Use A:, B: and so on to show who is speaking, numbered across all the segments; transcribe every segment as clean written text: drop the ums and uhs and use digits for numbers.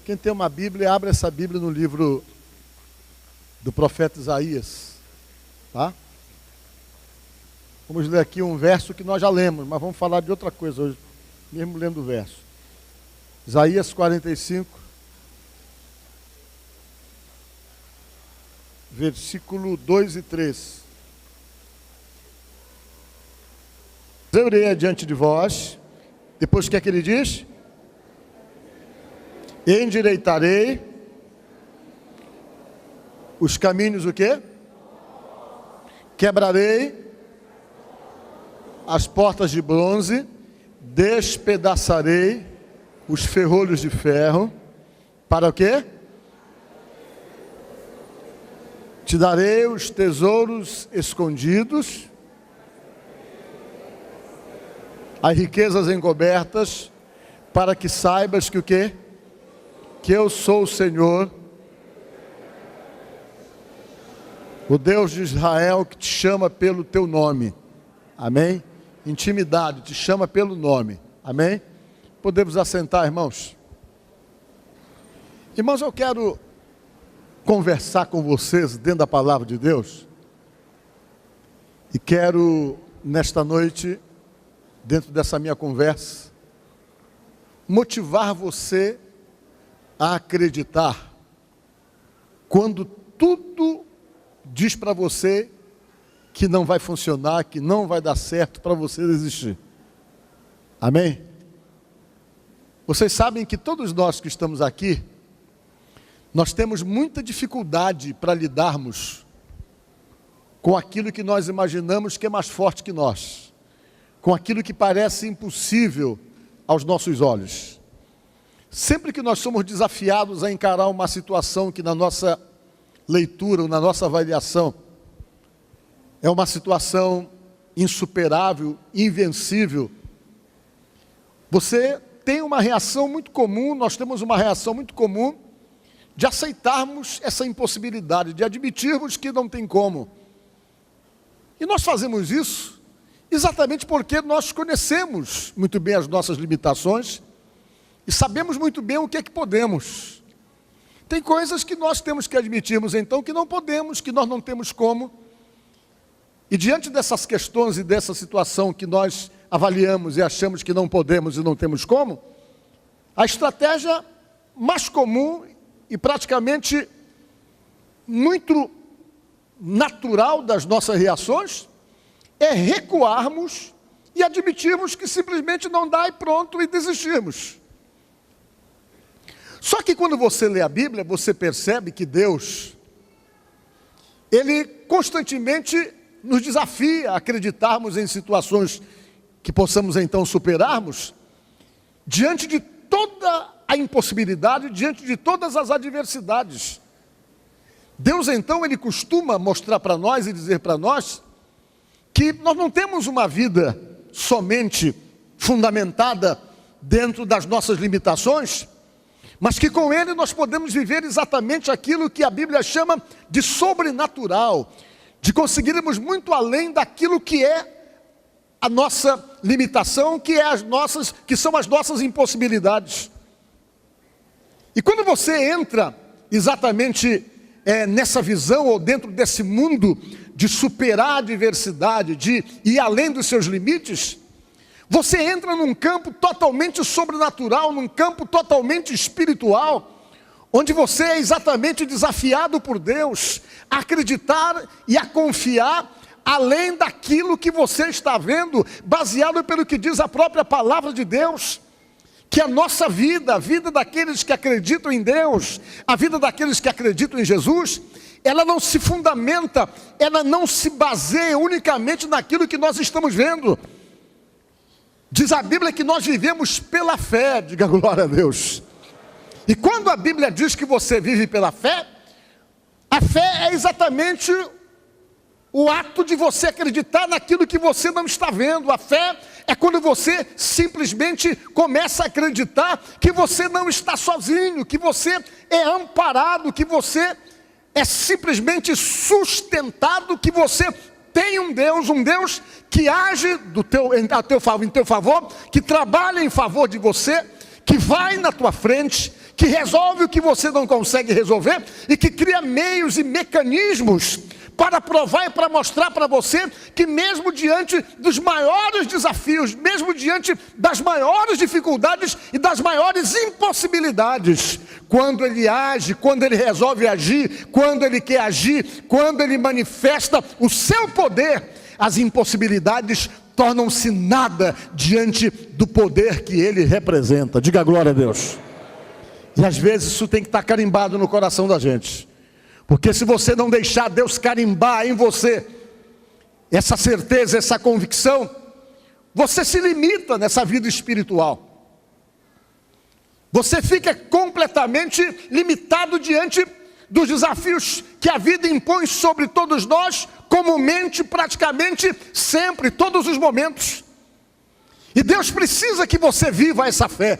A: Quem tem uma Bíblia, abre essa Bíblia no livro do profeta Isaías, tá? Vamos ler aqui um verso que nós já lemos, mas vamos falar de outra coisa hoje, mesmo lendo o verso. Isaías 45, versículo 2 e 3. Eu irei adiante de vós, depois o que é que ele diz? Endireitarei os caminhos, o quê? Quebrarei as portas de bronze, despedaçarei os ferrolhos de ferro, para o quê? Te darei os tesouros escondidos, as riquezas encobertas, para que saibas que o quê? Que eu sou o Senhor, o Deus de Israel, que te chama pelo teu nome. Amém? Intimidade, te chama pelo nome. Amém? Podemos assentar, irmãos? Irmãos, eu quero conversar com vocês dentro da palavra de Deus. E quero, nesta noite, dentro dessa minha conversa, motivar você a acreditar quando tudo diz para você que não vai funcionar, que não vai dar certo para você desistir. Amém? Vocês sabem que todos nós que estamos aqui, nós temos muita dificuldade para lidarmos com aquilo que nós imaginamos que é mais forte que nós, com aquilo que parece impossível aos nossos olhos. Sempre que nós somos desafiados a encarar uma situação que na nossa leitura, ou na nossa avaliação, é uma situação insuperável, invencível, você tem uma reação muito comum, nós temos uma reação muito comum de aceitarmos essa impossibilidade, de admitirmos que não tem como. E nós fazemos isso exatamente porque nós conhecemos muito bem as nossas limitações e sabemos muito bem o que é que podemos. Tem coisas que nós temos que admitirmos então que não podemos, que nós não temos como. E diante dessas questões e dessa situação que nós avaliamos e achamos que não podemos e não temos como, a estratégia mais comum e praticamente muito natural das nossas reações é recuarmos e admitirmos que simplesmente não dá e pronto, e desistirmos. Só que quando você lê a Bíblia, você percebe que Deus, Ele constantemente nos desafia a acreditarmos em situações que possamos então superarmos, diante de toda a impossibilidade, diante de todas as adversidades. Deus então, Ele costuma mostrar para nós e dizer para nós, que nós não temos uma vida somente fundamentada dentro das nossas limitações, mas que com Ele nós podemos viver exatamente aquilo que a Bíblia chama de sobrenatural, de conseguirmos muito além daquilo que é a nossa limitação, que são as nossas impossibilidades. E quando você entra exatamente nessa visão, ou dentro desse mundo de superar a adversidade, de ir além dos seus limites, você entra num campo totalmente sobrenatural, num campo totalmente espiritual, onde você é exatamente desafiado por Deus a acreditar e a confiar além daquilo que você está vendo, baseado pelo que diz a própria palavra de Deus, que a nossa vida, a vida daqueles que acreditam em Deus, a vida daqueles que acreditam em Jesus, ela não se fundamenta, ela não se baseia unicamente naquilo que nós estamos vendo. Diz a Bíblia que nós vivemos pela fé, diga glória a Deus. E quando a Bíblia diz que você vive pela fé, a fé é exatamente o ato de você acreditar naquilo que você não está vendo. A fé é quando você simplesmente começa a acreditar que você não está sozinho, que você é amparado, que você é simplesmente sustentado, que você tem um Deus que age em teu favor, que trabalha em favor de você, que vai na tua frente, que resolve o que você não consegue resolver e que cria meios e mecanismos para provar e para mostrar para você que mesmo diante dos maiores desafios, mesmo diante das maiores dificuldades e das maiores impossibilidades, quando Ele age, quando Ele resolve agir, quando Ele quer agir, quando Ele manifesta o seu poder, as impossibilidades tornam-se nada diante do poder que Ele representa. Diga glória a Deus. E às vezes isso tem que estar carimbado no coração da gente. Porque se você não deixar Deus carimbar em você essa certeza, essa convicção, você se limita nessa vida espiritual. Você fica completamente limitado diante dos desafios que a vida impõe sobre todos nós, comumente, praticamente, sempre, todos os momentos. E Deus precisa que você viva essa fé.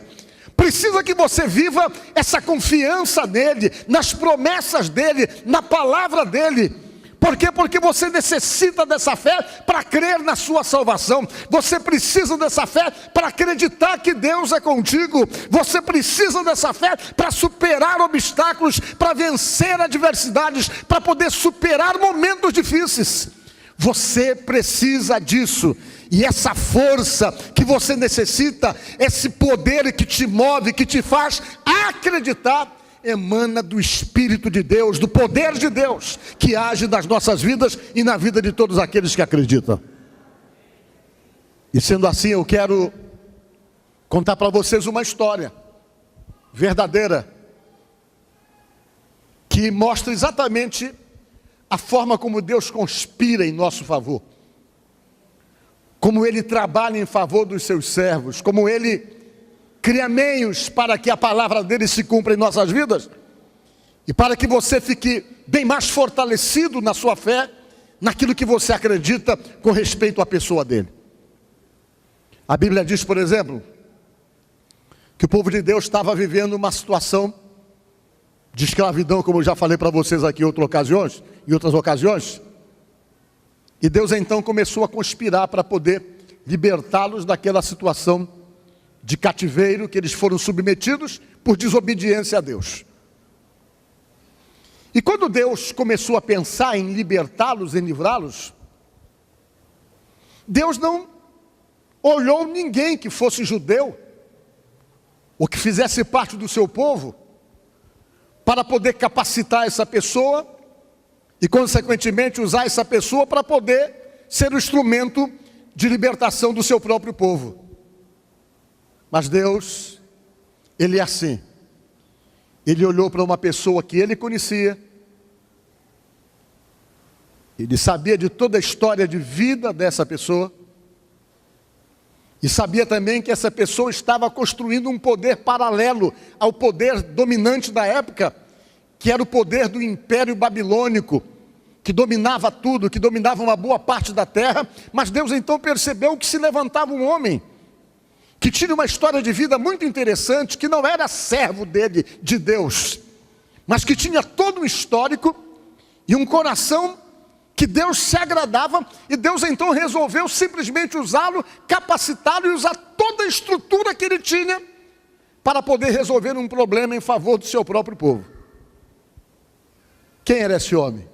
A: Precisa que você viva essa confiança nele, nas promessas dele, na palavra dele. Por quê? Porque você necessita dessa fé para crer na sua salvação. Você precisa dessa fé para acreditar que Deus é contigo. Você precisa dessa fé para superar obstáculos, para vencer adversidades, para poder superar momentos difíceis. Você precisa disso. E essa força que você necessita, esse poder que te move, que te faz acreditar, emana do Espírito de Deus, do poder de Deus, que age nas nossas vidas e na vida de todos aqueles que acreditam. E sendo assim, eu quero contar para vocês uma história verdadeira, que mostra exatamente a forma como Deus conspira em nosso favor. Como Ele trabalha em favor dos seus servos, como Ele cria meios para que a palavra dele se cumpra em nossas vidas, e para que você fique bem mais fortalecido na sua fé, naquilo que você acredita com respeito à pessoa dele. A Bíblia diz, por exemplo, que o povo de Deus estava vivendo uma situação de escravidão, como eu já falei para vocês aqui em outras ocasiões, e Deus então começou a conspirar para poder libertá-los daquela situação de cativeiro que eles foram submetidos por desobediência a Deus. E quando Deus começou a pensar em libertá-los, em livrá-los, Deus não olhou ninguém que fosse judeu, ou que fizesse parte do seu povo, para poder capacitar essa pessoa, e consequentemente usar essa pessoa para poder ser o instrumento de libertação do seu próprio povo. Mas Deus, Ele é assim. Ele olhou para uma pessoa que Ele conhecia, Ele sabia de toda a história de vida dessa pessoa, e sabia também que essa pessoa estava construindo um poder paralelo ao poder dominante da época, que era o poder do Império Babilônico, que dominava tudo, que dominava uma boa parte da terra. Mas Deus então percebeu que se levantava um homem, que tinha uma história de vida muito interessante, que não era servo dele, de Deus, mas que tinha todo um histórico e um coração que Deus se agradava, e Deus então resolveu simplesmente usá-lo, capacitá-lo e usar toda a estrutura que ele tinha para poder resolver um problema em favor do seu próprio povo. Quem era esse homem?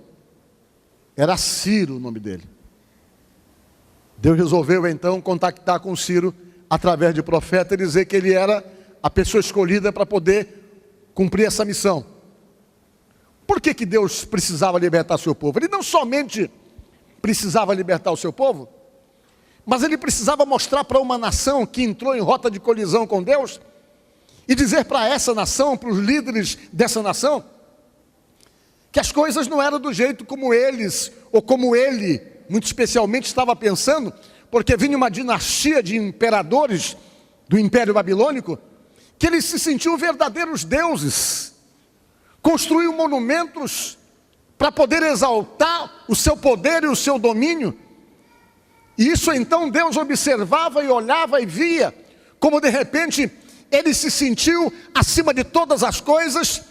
A: Era Ciro o nome dele. Deus resolveu então contactar com Ciro através de profeta e dizer que ele era a pessoa escolhida para poder cumprir essa missão. Por que Deus precisava libertar o seu povo? Ele não somente precisava libertar o seu povo, mas ele precisava mostrar para uma nação que entrou em rota de colisão com Deus, e dizer para essa nação, para os líderes dessa nação, que as coisas não eram do jeito como eles, ou como ele, muito especialmente, estava pensando, porque vinha uma dinastia de imperadores do Império Babilônico, que eles se sentiam verdadeiros deuses, construíam monumentos para poder exaltar o seu poder e o seu domínio. E isso então Deus observava e olhava e via, como de repente ele se sentiu acima de todas as coisas,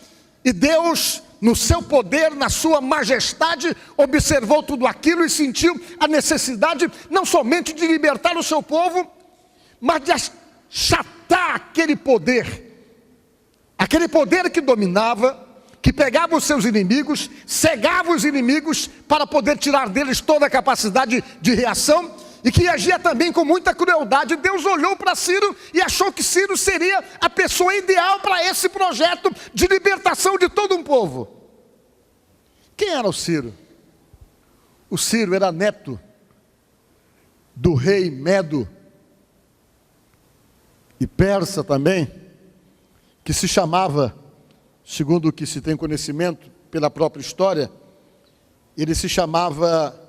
A: e Deus, no seu poder, na sua majestade, observou tudo aquilo e sentiu a necessidade não somente de libertar o seu povo, mas de achatar aquele poder Aquele poder que dominava, que pegava os seus inimigos, cegava os inimigos para poder tirar deles toda a capacidade de reação, e que agia também com muita crueldade. Deus olhou para Ciro e achou que Ciro seria a pessoa ideal para esse projeto de libertação de todo um povo. Quem era o Ciro? O Ciro era neto do rei Medo e persa também, que se chamava, segundo o que se tem conhecimento pela própria história, ele se chamava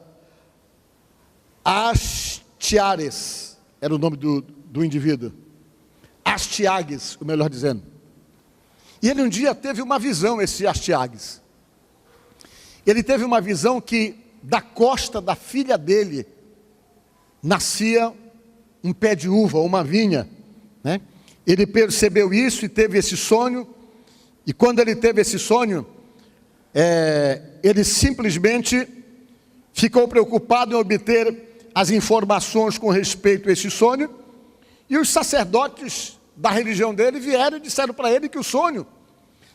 A: Astiares, era o nome do indivíduo. Astiages, o melhor dizendo. E ele um dia teve uma visão, esse Astiages. Ele teve uma visão que da costa da filha dele nascia um pé de uva, uma vinha, né? Ele percebeu isso e teve esse sonho, e quando ele teve esse sonho, ele simplesmente ficou preocupado em obter as informações com respeito a esse sonho, e os sacerdotes da religião dele vieram e disseram para ele que o sonho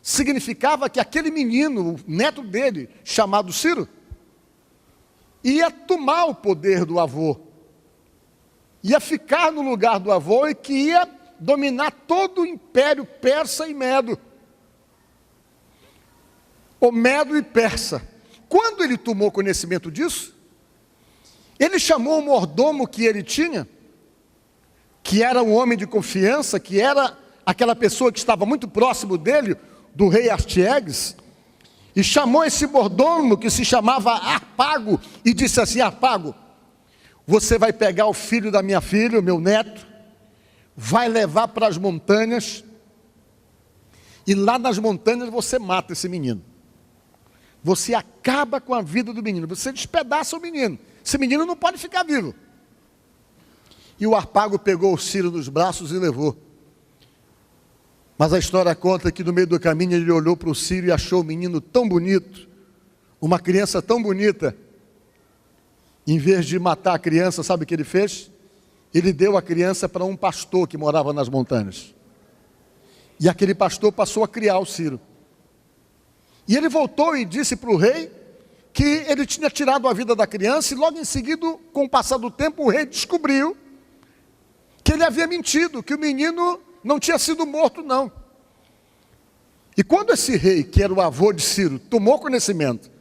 A: significava que aquele menino, o neto dele, chamado Ciro, ia tomar o poder do avô, ia ficar no lugar do avô e que ia dominar todo o império persa e medo. O medo e persa. Quando ele tomou conhecimento disso, ele chamou o mordomo que ele tinha, que era um homem de confiança, que era aquela pessoa que estava muito próximo dele, do rei Astiages, e chamou esse mordomo que se chamava Harpago, e disse assim: Harpago, você vai pegar o filho da minha filha, o meu neto, vai levar para as montanhas, e lá nas montanhas você mata esse menino. Você acaba com a vida do menino, você despedaça o menino. Esse menino não pode ficar vivo. E o Harpago pegou o Ciro nos braços e levou. Mas a história conta que no meio do caminho ele olhou para o Ciro e achou o menino tão bonito, uma criança tão bonita. Em vez de matar a criança, sabe o que ele fez? Ele deu a criança para um pastor que morava nas montanhas. E aquele pastor passou a criar o Ciro. E ele voltou e disse para o rei que ele tinha tirado a vida da criança, e logo em seguida, com o passar do tempo, o rei descobriu que ele havia mentido, que o menino não tinha sido morto, não. E quando esse rei, que era o avô de Ciro, tomou conhecimento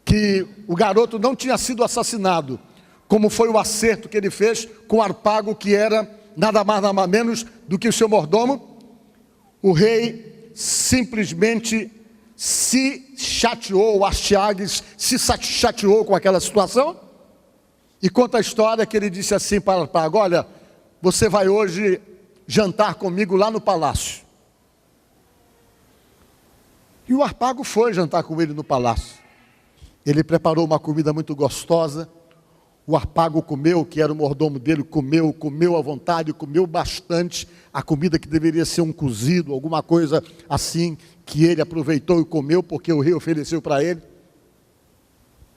A: que o garoto não tinha sido assassinado, como foi o acerto que ele fez com Harpago, que era nada mais nada menos do que o seu mordomo, o rei simplesmente se chateou, o Astiages se chateou com aquela situação, e conta a história que ele disse assim para Harpago: olha, você vai hoje jantar comigo lá no palácio. E o Harpago foi jantar com ele no palácio. Ele preparou uma comida muito gostosa. O Harpago comeu, que era o mordomo dele, comeu à vontade, comeu bastante a comida que deveria ser um cozido, alguma coisa assim, que ele aproveitou e comeu, porque o rei ofereceu para ele.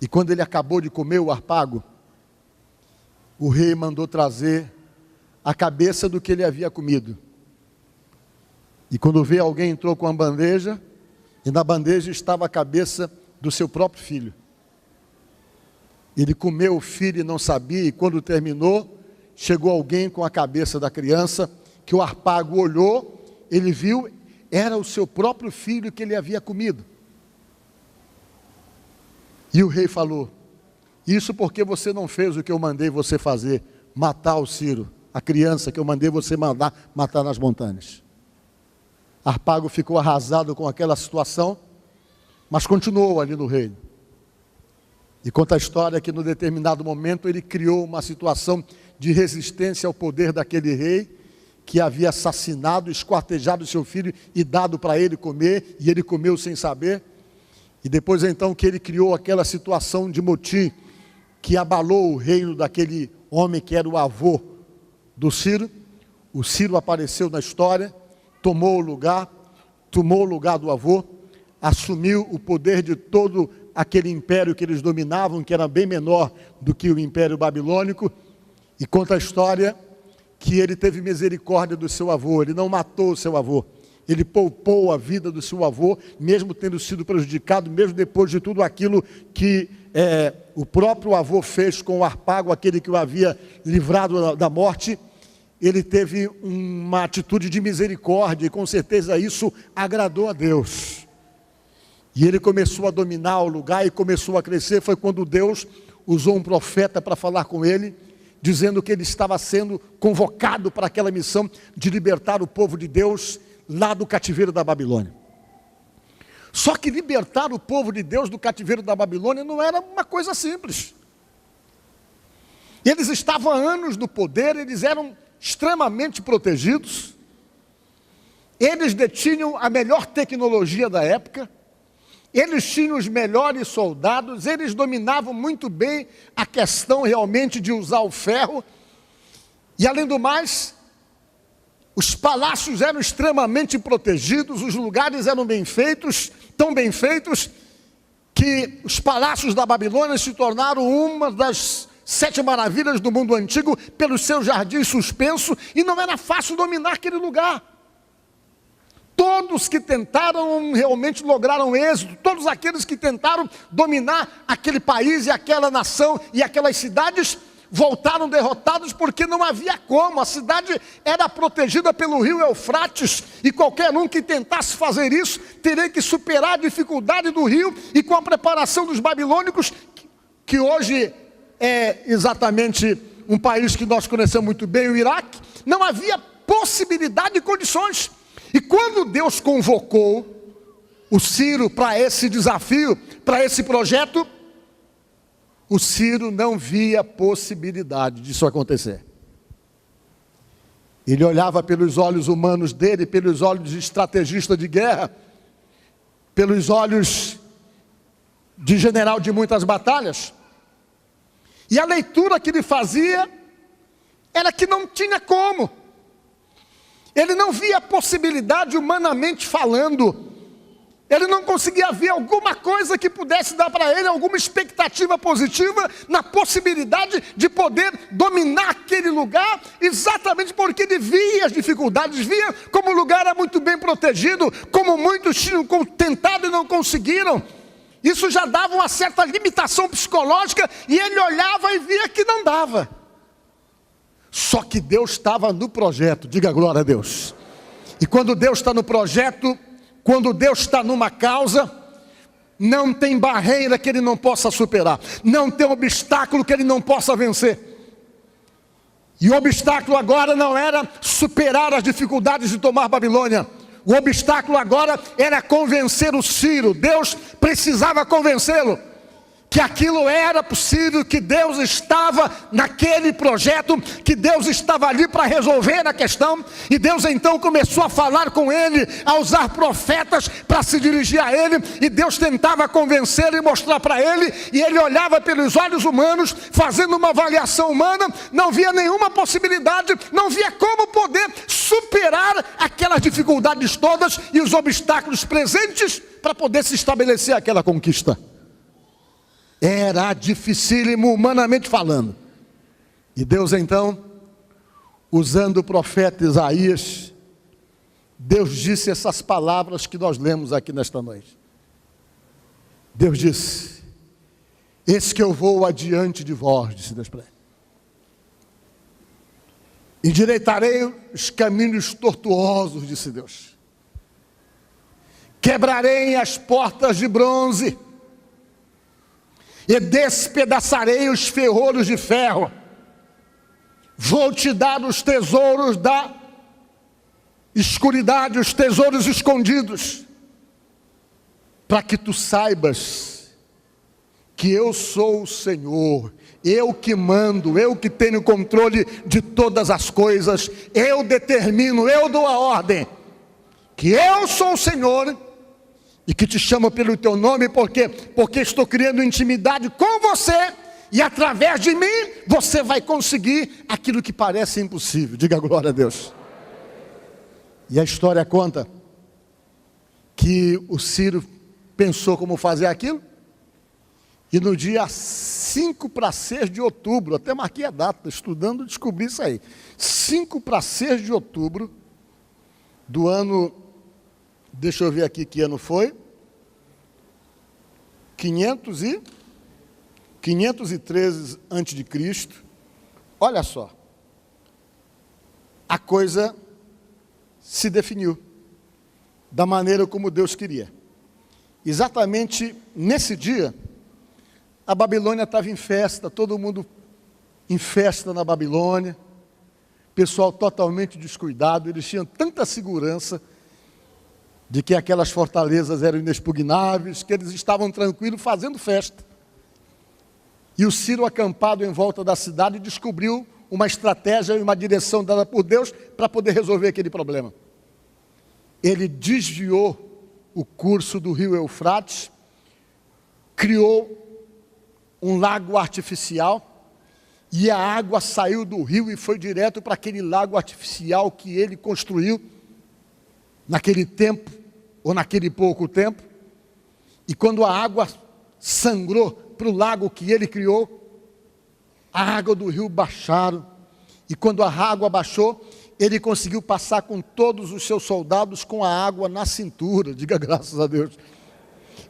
A: E quando ele acabou de comer o Harpago, o rei mandou trazer a cabeça do que ele havia comido. E quando veio, alguém entrou com uma bandeja, e na bandeja estava a cabeça do seu próprio filho. Ele comeu o filho e não sabia, e quando terminou, chegou alguém com a cabeça da criança, que o Harpago olhou, ele viu, era o seu próprio filho que ele havia comido. E o rei falou: isso porque você não fez o que eu mandei você fazer, matar o Ciro, a criança que eu mandei você matar nas montanhas. Harpago ficou arrasado com aquela situação, mas continuou ali no reino. E conta a história que, no determinado momento, ele criou uma situação de resistência ao poder daquele rei, que havia assassinado, esquartejado seu filho e dado para ele comer, e ele comeu sem saber. E depois então que ele criou aquela situação de motim, que abalou o reino daquele homem que era o avô do Ciro. O Ciro apareceu na história, tomou o lugar do avô, assumiu o poder de todo aquele império que eles dominavam, que era bem menor do que o império babilônico. E conta a história que ele teve misericórdia do seu avô, ele não matou o seu avô, ele poupou a vida do seu avô, mesmo tendo sido prejudicado, mesmo depois de tudo aquilo que o próprio avô fez com o Harpago, aquele que o havia livrado da morte. Ele teve uma atitude de misericórdia, e com certeza isso agradou a Deus. E ele começou a dominar o lugar e começou a crescer. Foi quando Deus usou um profeta para falar com ele, dizendo que ele estava sendo convocado para aquela missão de libertar o povo de Deus lá do cativeiro da Babilônia. Só que libertar o povo de Deus do cativeiro da Babilônia não era uma coisa simples. Eles estavam há anos no poder, eles eram extremamente protegidos, eles detinham a melhor tecnologia da época, eles tinham os melhores soldados, eles dominavam muito bem a questão realmente de usar o ferro, e além do mais, os palácios eram extremamente protegidos, os lugares eram bem feitos, tão bem feitos, que os palácios da Babilônia se tornaram uma das 7 maravilhas do mundo antigo, pelos seus jardins suspensos, e não era fácil dominar aquele lugar. Todos que tentaram realmente lograram êxito, todos aqueles que tentaram dominar aquele país e aquela nação e aquelas cidades, voltaram derrotados, porque não havia como. A cidade era protegida pelo rio Eufrates, e qualquer um que tentasse fazer isso, teria que superar a dificuldade do rio, e com a preparação dos babilônicos, que hoje é exatamente um país que nós conhecemos muito bem, o Iraque, não havia possibilidade e condições. E quando Deus convocou o Ciro para esse desafio, para esse projeto, o Ciro não via possibilidade disso acontecer. Ele olhava pelos olhos humanos dele, pelos olhos de estrategista de guerra, pelos olhos de general de muitas batalhas, e a leitura que ele fazia era que não tinha como. Ele não via a possibilidade, humanamente falando. Ele não conseguia ver alguma coisa que pudesse dar para ele alguma expectativa positiva na possibilidade de poder dominar aquele lugar, exatamente porque ele via as dificuldades, via como o lugar era muito bem protegido, como muitos tinham tentado e não conseguiram. Isso já dava uma certa limitação psicológica, e ele olhava e via que não dava. Só que Deus estava no projeto, diga glória a Deus. E quando Deus está no projeto, quando Deus está numa causa, não tem barreira que Ele não possa superar, não tem obstáculo que Ele não possa vencer. E o obstáculo agora não era superar as dificuldades de tomar Babilônia. O obstáculo agora era convencer o Ciro. Deus precisava convencê-lo que aquilo era possível, que Deus estava naquele projeto, que Deus estava ali para resolver a questão. E Deus então começou a falar com ele, a usar profetas para se dirigir a ele, e Deus tentava convencê-lo e mostrar para ele, e ele olhava pelos olhos humanos, fazendo uma avaliação humana, não via nenhuma possibilidade, não via como poder superar aquelas dificuldades todas e os obstáculos presentes para poder se estabelecer aquela conquista. Era dificílimo, humanamente falando. E Deus então, usando o profeta Isaías, Deus disse essas palavras que nós lemos aqui nesta noite. Deus disse: eis que eu vou adiante de vós, disse Deus para ele. Endireitarei os caminhos tortuosos, disse Deus. Quebrarei as portas de bronze, e despedaçarei os ferrolhos de ferro. Vou te dar os tesouros da escuridade, os tesouros escondidos, para que tu saibas que eu sou o Senhor, eu que mando, eu que tenho controle de todas as coisas, eu determino, eu dou a ordem, que eu sou o Senhor, e que te chamo pelo teu nome, porque estou criando intimidade com você, e através de mim, você vai conseguir aquilo que parece impossível. Diga glória a Deus. E a história conta que o Ciro pensou como fazer aquilo, e no dia 5 para 6 de outubro, até marquei a data, estudando, descobri isso aí, 5 para 6 de outubro do ano Deixa eu ver aqui que ano foi. 513 a.C. Olha só. A coisa se definiu da maneira como Deus queria. Exatamente nesse dia, a Babilônia estava em festa, todo mundo em festa na Babilônia, pessoal totalmente descuidado, eles tinham tanta segurança de que aquelas fortalezas eram inexpugnáveis, que eles estavam tranquilos fazendo festa. E o Ciro, acampado em volta da cidade, descobriu uma estratégia e uma direção dada por Deus para poder resolver aquele problema. Ele desviou o curso do rio Eufrates, criou um lago artificial, e a água saiu do rio e foi direto para aquele lago artificial que ele construiu naquele tempo, ou naquele pouco tempo. E quando a água sangrou para o lago que ele criou, a água do rio baixaram, e quando a água baixou, ele conseguiu passar com todos os seus soldados com a água na cintura, diga graças a Deus.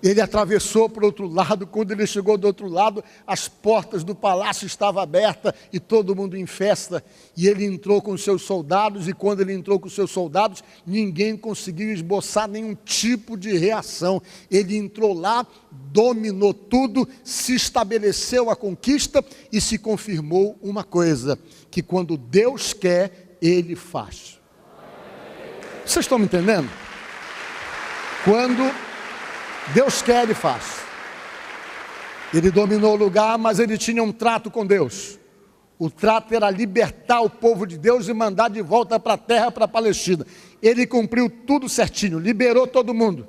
A: Ele atravessou para o outro lado, quando ele chegou do outro lado, as portas do palácio estavam abertas e todo mundo em festa, e ele entrou com os seus soldados, e quando ele entrou com os seus soldados, ninguém conseguiu esboçar nenhum tipo de reação. Ele entrou lá, dominou tudo, se estabeleceu a conquista e se confirmou uma coisa, que quando Deus quer, Ele faz. Vocês estão me entendendo? Quando Deus quer, Ele faz. Ele dominou o lugar, mas ele tinha um trato com Deus. O trato era libertar o povo de Deus e mandar de volta para a terra, para a Palestina. Ele cumpriu tudo certinho, liberou todo mundo.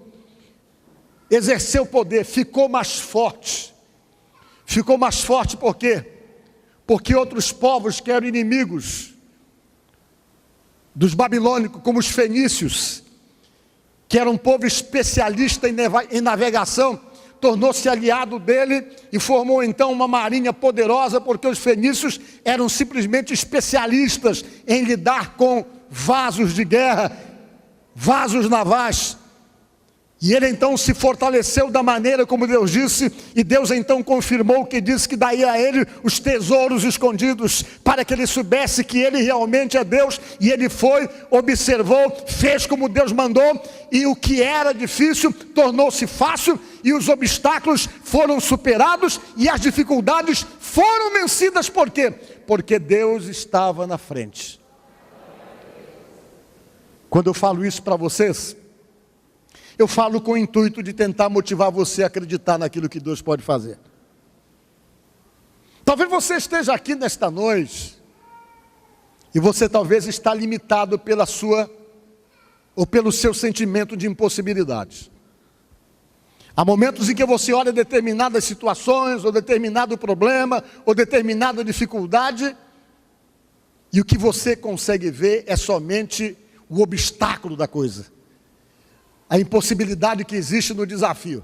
A: Exerceu poder, ficou mais forte. Ficou mais forte por quê? Porque outros povos que eram inimigos dos babilônicos, como os fenícios, que era um povo especialista em navegação, tornou-se aliado dele e formou então uma marinha poderosa, porque os fenícios eram simplesmente especialistas em lidar com vasos de guerra, vasos navais. E ele então se fortaleceu da maneira como Deus disse, e Deus então confirmou que disse que daria a ele os tesouros escondidos, para que ele soubesse que ele realmente é Deus. E ele foi, observou, fez como Deus mandou, e o que era difícil tornou-se fácil, e os obstáculos foram superados, e as dificuldades foram vencidas. Por quê? Porque Deus estava na frente. Quando eu falo isso para vocês, eu falo com o intuito de tentar motivar você a acreditar naquilo que Deus pode fazer. Talvez você esteja aqui nesta noite, e você talvez está limitado pela sua, ou pelo seu sentimento de impossibilidade. Há momentos em que você olha determinadas situações, ou determinado problema, ou determinada dificuldade, e o que você consegue ver é somente o obstáculo da coisa. A impossibilidade que existe no desafio.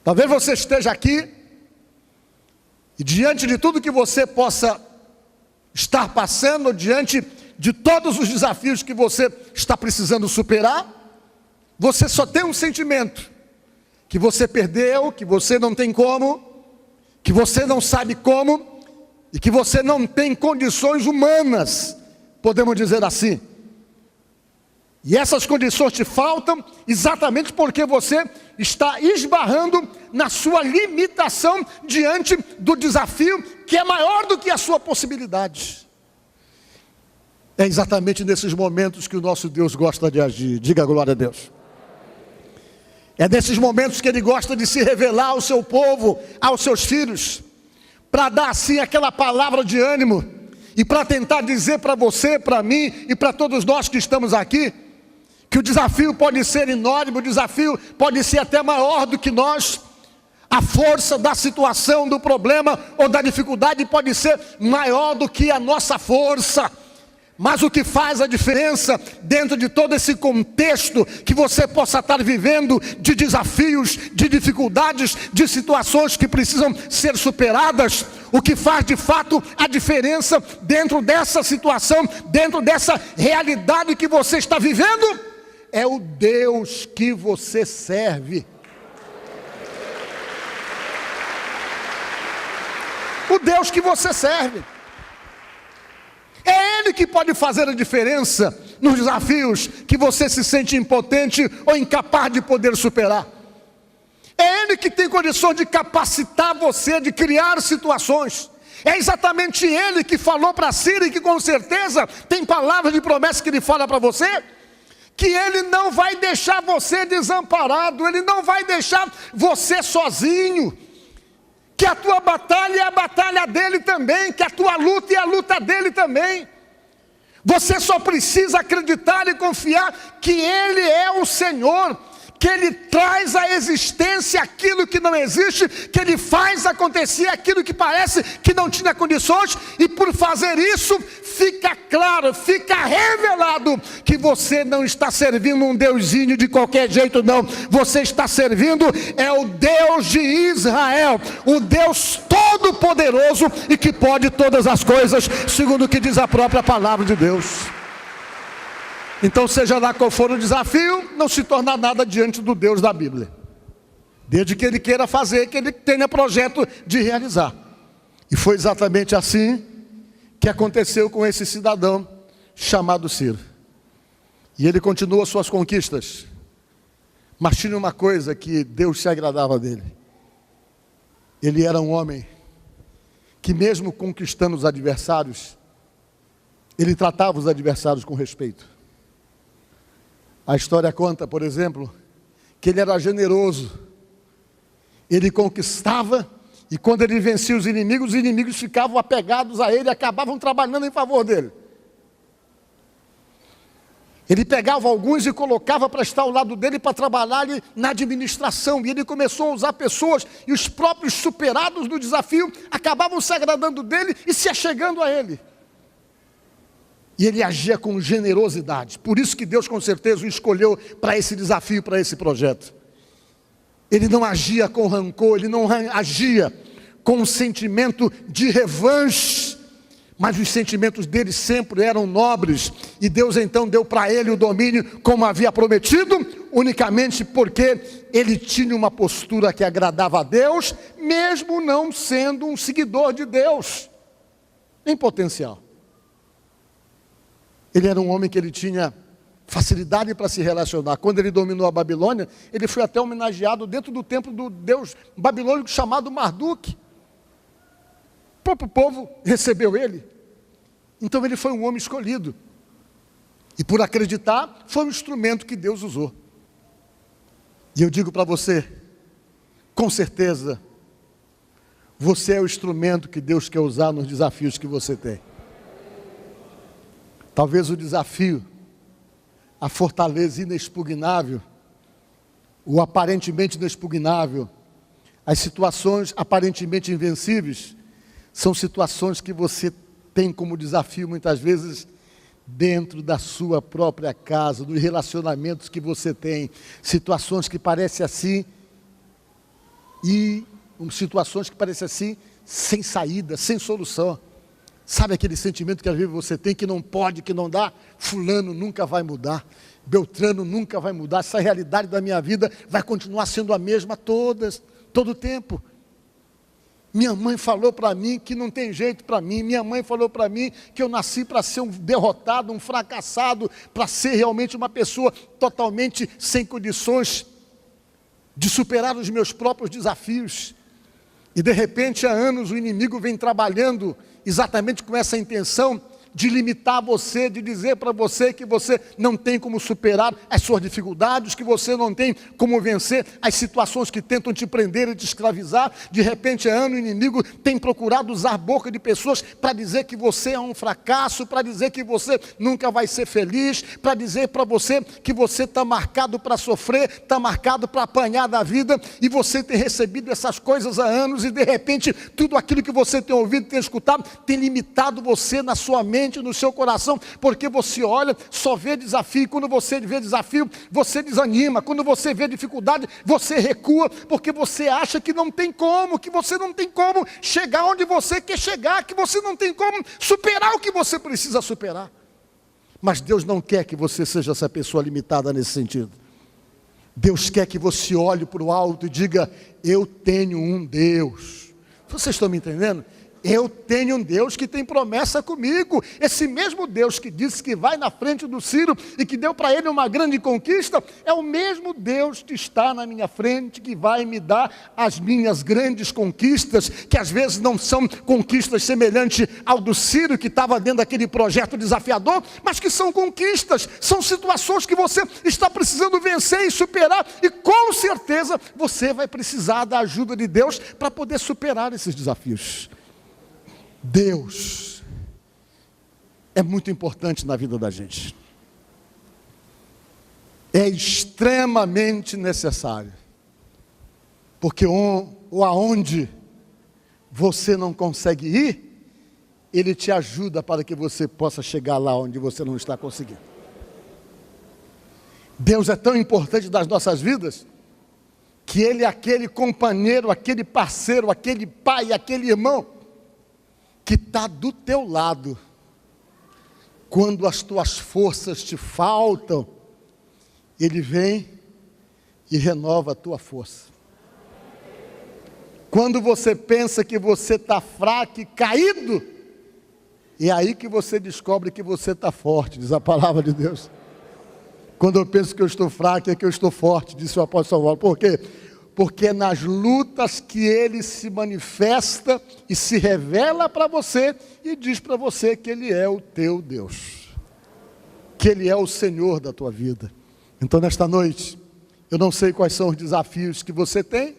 A: Talvez você esteja aqui, e diante de tudo que você possa estar passando, diante de todos os desafios que você está precisando superar, você só tem um sentimento, que você perdeu, que você não tem como, que você não sabe como, e que você não tem condições humanas, podemos dizer assim. E essas condições te faltam exatamente porque você está esbarrando na sua limitação diante do desafio que é maior do que a sua possibilidade. É exatamente nesses momentos que o nosso Deus gosta de agir. Diga glória a Deus. É nesses momentos que Ele gosta de se revelar ao seu povo, aos seus filhos, para dar assim aquela palavra de ânimo e para tentar dizer para você, para mim e para todos nós que estamos aqui, que o desafio pode ser enorme, o desafio pode ser até maior do que nós. A força da situação, do problema ou da dificuldade pode ser maior do que a nossa força. Mas o que faz a diferença dentro de todo esse contexto que você possa estar vivendo, de desafios, de dificuldades, de situações que precisam ser superadas, o que faz de fato a diferença dentro dessa situação, dentro dessa realidade que você está vivendo, é o Deus que você serve. O Deus que você serve. É Ele que pode fazer a diferença nos desafios que você se sente impotente ou incapaz de poder superar. É Ele que tem condições de capacitar você, de criar situações. É exatamente Ele que falou para Ciro, e que com certeza tem palavras de promessa que Ele fala para você, que Ele não vai deixar você desamparado, Ele não vai deixar você sozinho, que a tua batalha é a batalha dele também, que a tua luta é a luta dele também. Você só precisa acreditar e confiar que Ele é o Senhor, que Ele traz à existência aquilo que não existe, que Ele faz acontecer aquilo que parece que não tinha condições, e por fazer isso, fica claro, fica revelado, que você não está servindo um deusinho de qualquer jeito não, você está servindo é o Deus de Israel, o Deus todo-poderoso e que pode todas as coisas, segundo o que diz a própria palavra de Deus. Então, seja lá qual for o desafio, não se torna nada diante do Deus da Bíblia, desde que Ele queira fazer, que Ele tenha projeto de realizar. E foi exatamente assim que aconteceu com esse cidadão chamado Ciro. E ele continua suas conquistas, mas tinha uma coisa que Deus se agradava dele. Ele era um homem que, mesmo conquistando os adversários, ele tratava os adversários com respeito. A história conta, por exemplo, que ele era generoso. Ele conquistava, e quando ele vencia os inimigos ficavam apegados a ele, acabavam trabalhando em favor dele. Ele pegava alguns e colocava para estar ao lado dele, para trabalhar ali na administração. E ele começou a usar pessoas, e os próprios superados do desafio acabavam se agradando dele e se achegando a ele. E ele agia com generosidade. Por isso que Deus com certeza o escolheu para esse desafio, para esse projeto. Ele não agia com rancor, ele não agia com um sentimento de revanche, mas os sentimentos dele sempre eram nobres. E Deus então deu para ele o domínio como havia prometido, unicamente porque ele tinha uma postura que agradava a Deus, mesmo não sendo um seguidor de Deus, em potencial. Ele era um homem que ele tinha facilidade para se relacionar. Quando ele dominou a Babilônia, ele foi até homenageado dentro do templo do deus babilônico chamado Marduk. O próprio povo recebeu ele. Então ele foi um homem escolhido. E por acreditar, foi um instrumento que Deus usou. E eu digo para você, com certeza, você é o instrumento que Deus quer usar nos desafios que você tem. Talvez o desafio, a fortaleza inexpugnável, o aparentemente inexpugnável, as situações aparentemente invencíveis, são situações que você tem como desafio muitas vezes dentro da sua própria casa, dos relacionamentos que você tem, situações que parecem assim, situações que parecem assim, sem saída, sem solução. Sabe aquele sentimento que às vezes você tem, que não pode, que não dá? Fulano nunca vai mudar, Beltrano nunca vai mudar, essa realidade da minha vida vai continuar sendo a mesma todo o tempo. Minha mãe falou para mim que não tem jeito para mim, minha mãe falou para mim que eu nasci para ser um derrotado, um fracassado, para ser realmente uma pessoa totalmente sem condições de superar os meus próprios desafios. E de repente há anos o inimigo vem trabalhando exatamente com essa intenção de limitar você, de dizer para você que você não tem como superar as suas dificuldades, que você não tem como vencer as situações que tentam te prender e te escravizar. De repente, há anos, o inimigo tem procurado usar a boca de pessoas para dizer que você é um fracasso, para dizer que você nunca vai ser feliz, para dizer para você que você está marcado para sofrer, está marcado para apanhar da vida, e você tem recebido essas coisas há anos, e de repente, tudo aquilo que você tem ouvido, tem escutado, tem limitado você na sua mente, no seu coração, porque você olha, só vê desafio, e quando você vê desafio, você desanima, quando você vê dificuldade, você recua, porque você acha que não tem como, que você não tem como chegar onde você quer chegar, que você não tem como superar o que você precisa superar. Mas Deus não quer que você seja essa pessoa limitada nesse sentido. Deus quer que você olhe para o alto e diga: eu tenho um Deus. Vocês estão me entendendo? Eu tenho um Deus que tem promessa comigo. Esse mesmo Deus que disse que vai na frente do Ciro e que deu para ele uma grande conquista, é o mesmo Deus que está na minha frente, que vai me dar as minhas grandes conquistas, que às vezes não são conquistas semelhantes ao do Ciro, que estava dentro daquele projeto desafiador, mas que são conquistas, são situações que você está precisando vencer e superar, e com certeza você vai precisar da ajuda de Deus para poder superar esses desafios. Deus é muito importante na vida da gente. É extremamente necessário. Porque aonde você não consegue ir, Ele te ajuda para que você possa chegar lá onde você não está conseguindo. Deus é tão importante nas nossas vidas, que Ele é aquele companheiro, aquele parceiro, aquele pai, aquele irmão, que está do teu lado, quando as tuas forças te faltam, Ele vem e renova a tua força. Quando você pensa que você está fraco e caído, é aí que você descobre que você está forte, diz a palavra de Deus. Quando eu penso que eu estou fraco, é que eu estou forte, disse o apóstolo Paulo. Por quê? Porque é nas lutas que Ele se manifesta e se revela para você e diz para você que Ele é o teu Deus, que Ele é o Senhor da tua vida. Então nesta noite, eu não sei quais são os desafios que você tem,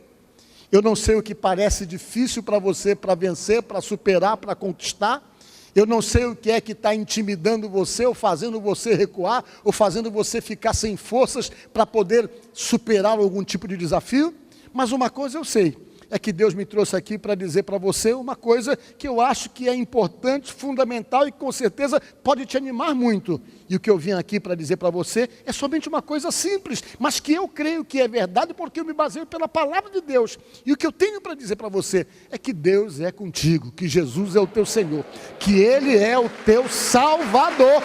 A: eu não sei o que parece difícil para você, para vencer, para superar, para conquistar, eu não sei o que é que está intimidando você, ou fazendo você recuar, ou fazendo você ficar sem forças para poder superar algum tipo de desafio. Mas uma coisa eu sei, é que Deus me trouxe aqui para dizer para você uma coisa que eu acho que é importante, fundamental e com certeza pode te animar muito. E o que eu vim aqui para dizer para você é somente uma coisa simples, mas que eu creio que é verdade porque eu me baseio pela palavra de Deus. E o que eu tenho para dizer para você é que Deus é contigo, que Jesus é o teu Senhor, que Ele é o teu Salvador.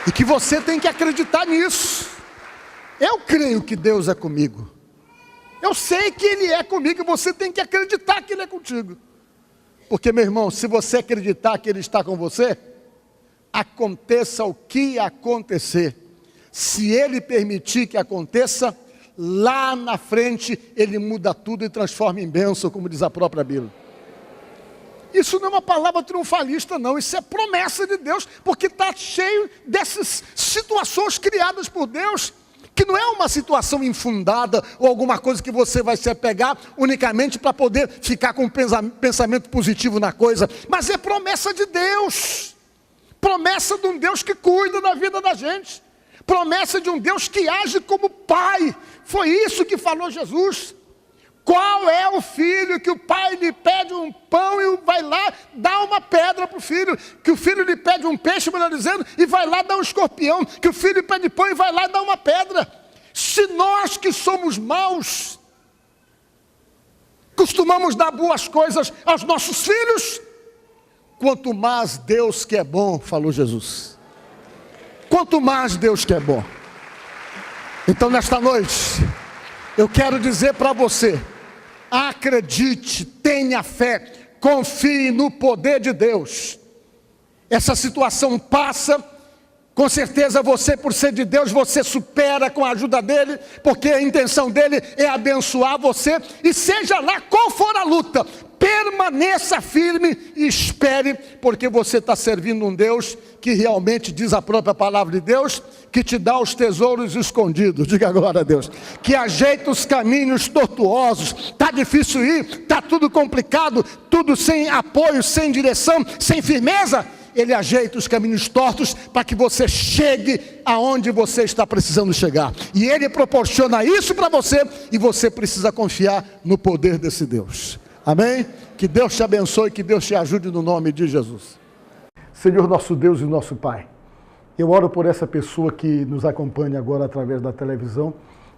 A: E que você tem que acreditar nisso. Eu creio que Deus é comigo. Eu sei que Ele é comigo e você tem que acreditar que Ele é contigo. Porque, meu irmão, se você acreditar que Ele está com você, aconteça o que acontecer. Se Ele permitir que aconteça, lá na frente Ele muda tudo e transforma em bênção, como diz a própria Bíblia. Isso não é uma palavra triunfalista não, isso é promessa de Deus, porque está cheio dessas situações criadas por Deus, que não é uma situação infundada ou alguma coisa que você vai se apegar unicamente para poder ficar com um pensamento positivo na coisa, mas é promessa de Deus, promessa de um Deus que cuida da vida da gente, promessa de um Deus que age como Pai. Foi isso que falou Jesus. Qual é o filho que o pai lhe pede um pão e vai lá dar uma pedra para o filho? Que o filho lhe pede um peixe, melhor dizendo, e vai lá dar um escorpião? Que o filho lhe pede pão e vai lá dar uma pedra? Se nós que somos maus, costumamos dar boas coisas aos nossos filhos, quanto mais Deus que é bom, falou Jesus. Quanto mais Deus que é bom. Então nesta noite, eu quero dizer para você, acredite, tenha fé, confie no poder de Deus. Essa situação passa, com certeza você, por ser de Deus, você supera com a ajuda dEle, porque a intenção dEle é abençoar você, e seja lá qual for a luta, permaneça firme e espere, porque você está servindo um Deus que realmente, diz a própria palavra de Deus, que te dá os tesouros escondidos. Diga agora a Deus, que ajeita os caminhos tortuosos. Está difícil ir, está tudo complicado, tudo sem apoio, sem direção, sem firmeza. Ele ajeita os caminhos tortos para que você chegue aonde você está precisando chegar. E Ele proporciona isso para você, e você precisa confiar no poder desse Deus. Amém? Que Deus te abençoe, que Deus te ajude no nome de Jesus. Senhor nosso Deus e nosso Pai, eu oro por essa pessoa que nos acompanha agora através da televisão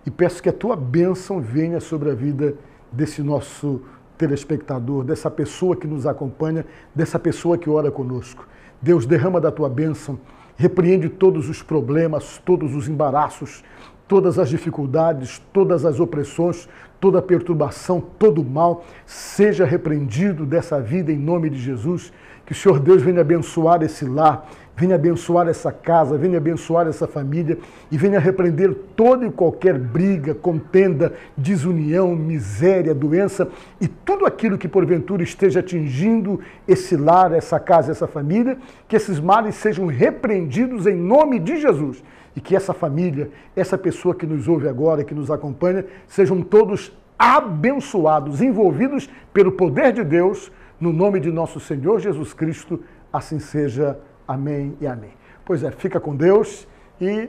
A: e peço que a Tua bênção venha sobre a vida desse nosso telespectador, dessa pessoa que nos acompanha, dessa pessoa que ora conosco. Deus, derrama da tua bênção, repreende todos os problemas, todos os embaraços, todas as dificuldades, todas as opressões, toda a perturbação, todo o mal, seja repreendido dessa vida em nome de Jesus. Que o Senhor Deus venha abençoar esse lar, venha abençoar essa casa, venha abençoar essa família e venha repreender toda e qualquer briga, contenda, desunião, miséria, doença e tudo aquilo que porventura esteja atingindo esse lar, essa casa, essa família, que esses males sejam repreendidos em nome de Jesus e que essa família, essa pessoa que nos ouve agora, que nos acompanha, sejam todos abençoados, envolvidos pelo poder de Deus, no nome de nosso Senhor Jesus Cristo, assim seja. Amém e amém. Pois é, fica com Deus e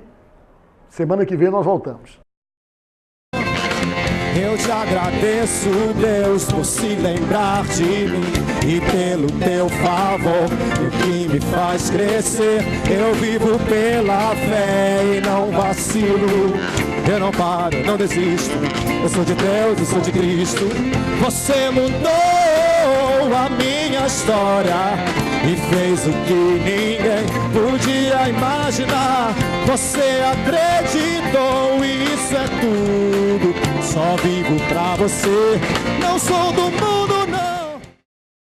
A: semana que vem nós voltamos.
B: Eu te agradeço, Deus, por se lembrar de mim e pelo teu favor, o que me faz crescer. Eu vivo pela fé e não vacilo. Eu não paro, não desisto. Eu sou de Deus, eu sou de Cristo. Você mudou a minha história e fez o que ninguém podia imaginar. Você acreditou e isso é tudo. Só vivo pra você. Não sou do mundo,